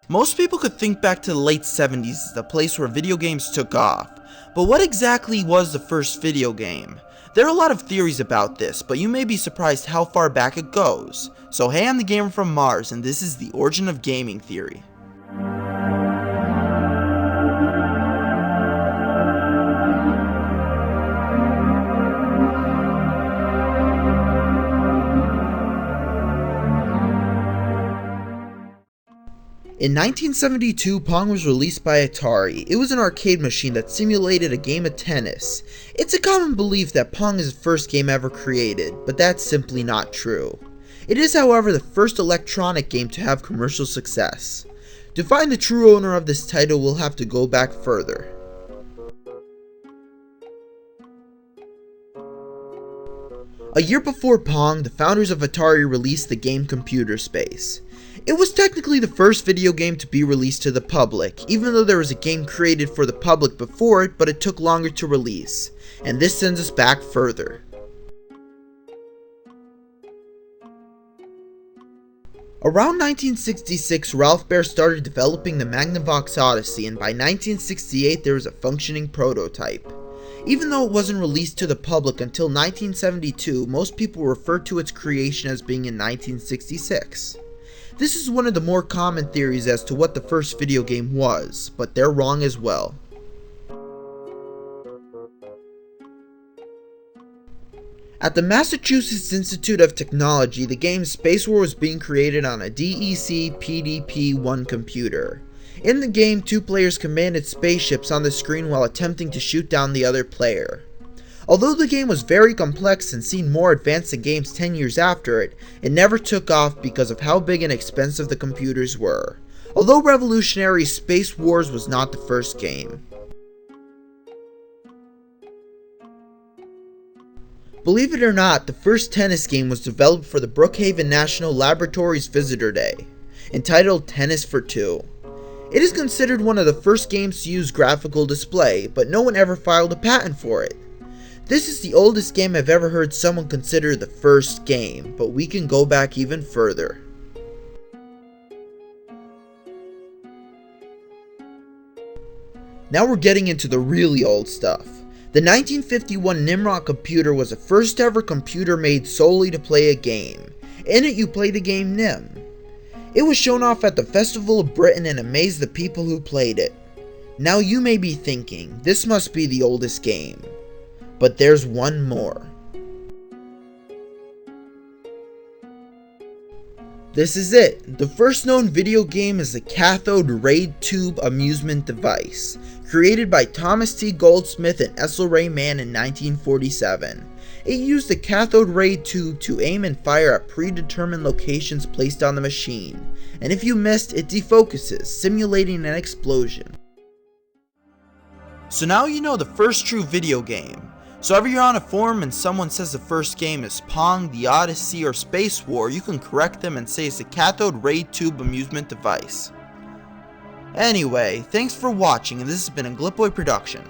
Most people could think back to the late 70s as the place where video games took off, but what exactly was the first video game? There are a lot of theories about this, but you may be surprised how far back it goes. So hey, I'm the Gamer from Mars, and this is the origin of gaming theory. In 1972, Pong was released by Atari. It was an arcade machine that simulated a game of tennis. It's a common belief that Pong is the first game ever created, but that's simply not true. It is, however, the first electronic game to have commercial success. To find the true owner of this title, we'll have to go back further. A year before Pong, the founders of Atari released the game Computer Space. It was technically the first video game to be released to the public, even though there was a game created for the public before it, but it took longer to release. And this sends us back further. Around 1966, Ralph Baer started developing the Magnavox Odyssey, and by 1968 there was a functioning prototype. Even though it wasn't released to the public until 1972, most people refer to its creation as being in 1966. This is one of the more common theories as to what the first video game was, but they're wrong as well. At the Massachusetts Institute of Technology, the game Space War was being created on a DEC PDP-1 computer. In the game, two players commanded spaceships on the screen while attempting to shoot down the other player. Although the game was very complex and seemed more advanced than games 10 years after it, it never took off because of how big and expensive the computers were. Although revolutionary, Space Wars was not the first game. Believe it or not, the first tennis game was developed for the Brookhaven National Laboratory's Visitor Day, entitled Tennis for Two. It is considered one of the first games to use graphical display, but no one ever filed a patent for it. This is the oldest game I've ever heard someone consider the first game, but we can go back even further. Now we're getting into the really old stuff. The 1951 Nimrod computer was the first ever computer made solely to play a game. In it you play the game Nim. It was shown off at the Festival of Britain and amazed the people who played it. Now you may be thinking, this must be the oldest game. But there's one more. This is it. The first known video game is the cathode ray tube amusement device, created by Thomas T. Goldsmith and Ethel Ray Mann in 1947. It used the cathode ray tube to aim and fire at predetermined locations placed on the machine, and if you missed, it defocuses, simulating an explosion. So now you know the first true video game. So if you're on a forum and someone says the first game is Pong, the Odyssey, or Space War, you can correct them and say it's a cathode ray tube amusement device. Anyway, thanks for watching, and this has been a Glitboy production.